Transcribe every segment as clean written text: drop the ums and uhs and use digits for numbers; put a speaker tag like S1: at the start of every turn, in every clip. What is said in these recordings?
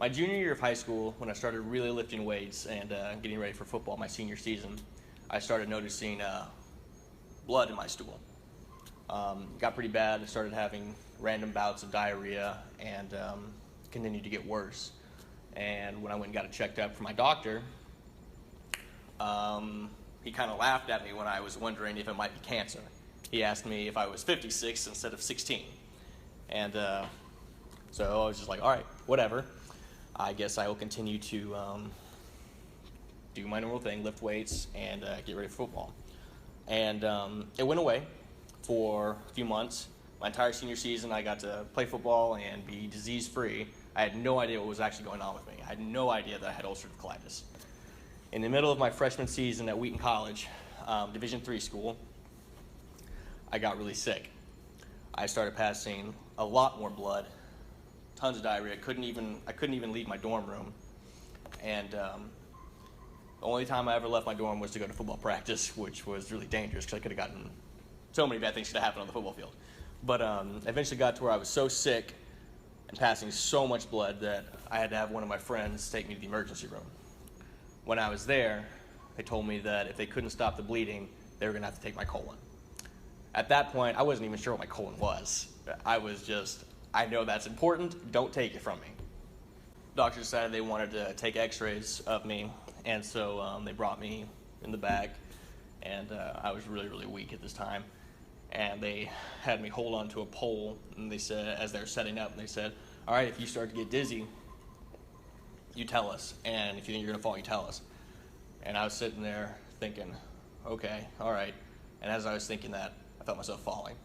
S1: My junior year of high school, when I started really lifting weights and getting ready for football my senior season, I started noticing blood in my stool. Got pretty bad. I started having random bouts of diarrhea and continued to get worse. And when I went and got it checked out from my doctor, he kind of laughed at me when I was wondering if it might be cancer. He asked me if I was 56 instead of 16. And so I was just like, all right, whatever. I guess I will continue to do my normal thing, lift weights, and get ready for football. And it went away for a few months. My entire senior season, I got to play football and be disease-free. I had no idea what was actually going on with me. I had no idea that I had ulcerative colitis. In the middle of my freshman season at Wheaton College, Division III school, I got really sick. I started passing a lot more blood, tons of diarrhea. I couldn't even leave my dorm room. And the only time I ever left my dorm was to go to football practice, which was really dangerous because I could have gotten so many bad things could have happened on the football field. But I eventually got to where I was so sick and passing so much blood that I had to have one of my friends take me to the emergency room. When I was there, they told me that if they couldn't stop the bleeding, they were going to have to take my colon. At that point, I wasn't even sure what my colon was. I was just, I know that's important, don't take it from me. Doctors decided they wanted to take x-rays of me, and so they brought me in the back, and I was really, really weak at this time. And they had me hold on to a pole, and they said, as they were setting up, they said, all right, if you start to get dizzy, you tell us, and if you think you're gonna fall, you tell us. And I was sitting there thinking, okay, all right. And as I was thinking that, I felt myself falling.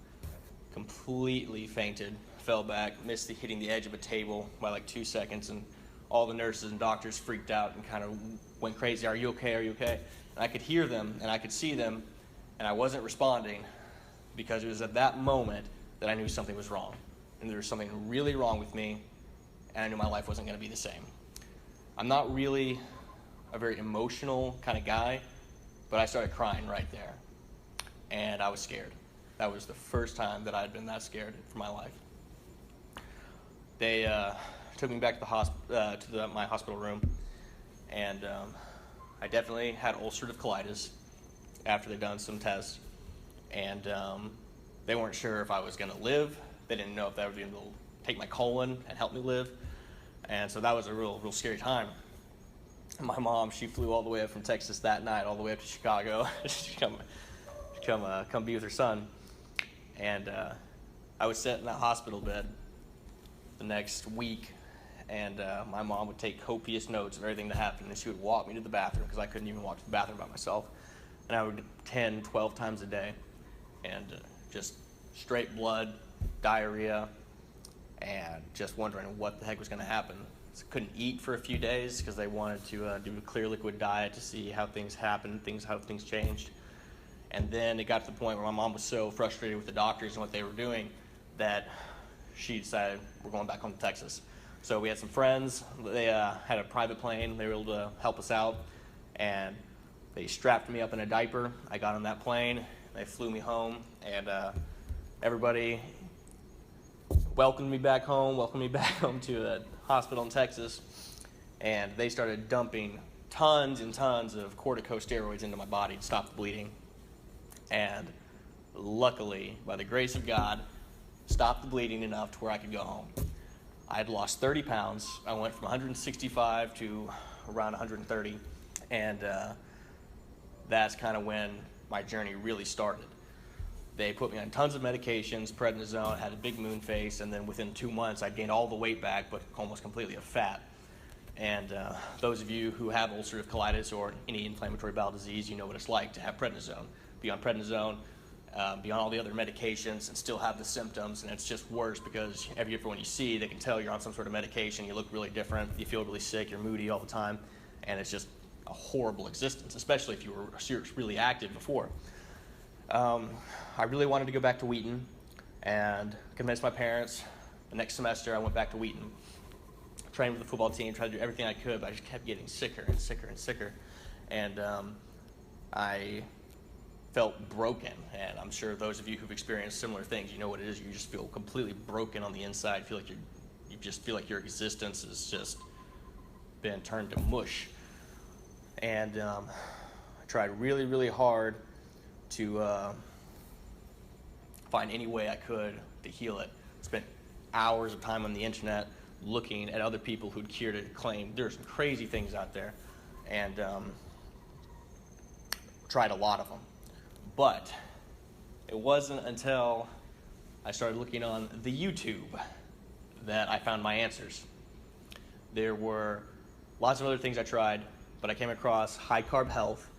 S1: Completely fainted, fell back, missed hitting the edge of a table by like 2 seconds, and all the nurses and doctors freaked out and kind of went crazy. Are you okay? Are you okay? And I could hear them and I could see them, and I wasn't responding because it was at that moment that I knew something was wrong. And there was something really wrong with me, and I knew my life wasn't going to be the same. I'm not really a very emotional kind of guy, but I started crying right there, and I was scared. That was the first time that I had been that scared for my life. They took me back to my hospital room, and I definitely had ulcerative colitis after they'd done some tests, and they weren't sure if I was going to live. They didn't know if that would be able to take my colon and help me live, and so that was a real scary time. My mom, she flew all the way up from Texas that night, all the way up to Chicago to come be with her son. And I was sitting in that hospital bed the next week, and my mom would take copious notes of everything that happened, and she would walk me to the bathroom because I couldn't even walk to the bathroom by myself. And I would 10, 12 times a day, and just straight blood, diarrhea, and just wondering what the heck was going to happen. So couldn't eat for a few days because they wanted to do a clear liquid diet to see how things happened, how things changed. And then it got to the point where my mom was so frustrated with the doctors and what they were doing that she decided we're going back home to Texas. So we had some friends. They had a private plane. They were able to help us out, and they strapped me up in a diaper. I got on that plane. They flew me home, and everybody welcomed me back home to a hospital in Texas, and they started dumping tons and tons of corticosteroids into my body to stop the bleeding. And luckily, by the grace of God, stopped the bleeding enough to where I could go home. I had lost 30 pounds. I went from 165 to around 130, and that's kind of when my journey really started. They put me on tons of medications, prednisone, had a big moon face, and then within 2 months, I gained all the weight back, but almost completely of fat. And those of you who have ulcerative colitis or any inflammatory bowel disease, you know what it's like to have prednisone. Be on prednisone, be on all the other medications, and still have the symptoms, and it's just worse because everyone you see, they can tell you're on some sort of medication, you look really different, you feel really sick, you're moody all the time, and it's just a horrible existence, especially if you were really active before. I really wanted to go back to Wheaton and convinced my parents. The next semester I went back to Wheaton, trained with the football team, tried to do everything I could, but I just kept getting sicker and sicker and sicker. And I felt broken, and I'm sure those of you who've experienced similar things, you know what it is. You just feel completely broken on the inside. You just feel like your existence is just been turned to mush. And I tried really, really hard to find any way I could to heal it. Spent hours of time on the internet looking at other people who'd cured it, claimed there's some crazy things out there, and tried a lot of them. But it wasn't until I started looking on the YouTube that I found my answers. There were lots of other things I tried, but I came across High Carb Health,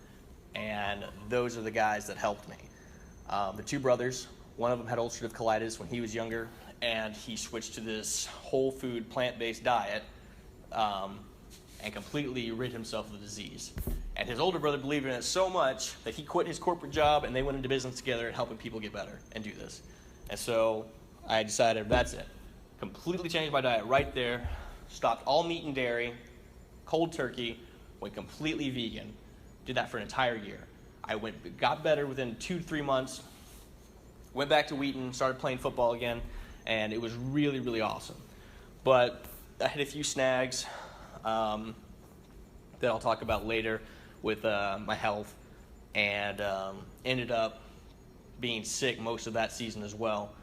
S1: and those are the guys that helped me. The two brothers, one of them had ulcerative colitis when he was younger, and he switched to this whole food, plant-based diet, and completely rid himself of the disease. And his older brother believed in it so much that he quit his corporate job and they went into business together and helping people get better and do this. And so I decided, that's it. Completely changed my diet right there, stopped all meat and dairy, cold turkey, went completely vegan. Did that for an entire year. Got better within 2 to 3 months, went back to Wheaton, started playing football again, and it was really, really awesome. But I had a few snags that I'll talk about later with my health, and ended up being sick most of that season as well.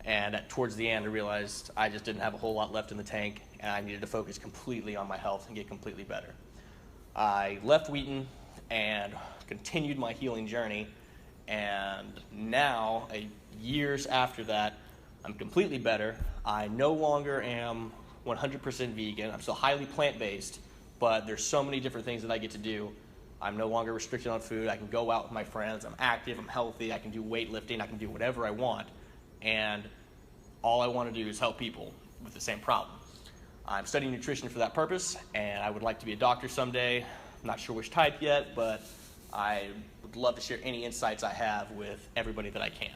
S1: And towards the end, I realized I just didn't have a whole lot left in the tank, and I needed to focus completely on my health and get completely better. I left Wheaton and continued my healing journey, and now, years after that, I'm completely better. I no longer am 100% vegan. I'm still highly plant-based, but there's so many different things that I get to do. I'm no longer restricted on food. I can go out with my friends. I'm active. I'm healthy. I can do weightlifting. I can do whatever I want. And all I want to do is help people with the same problem. I'm studying nutrition for that purpose, and I would like to be a doctor someday. I'm not sure which type yet, but I would love to share any insights I have with everybody that I can.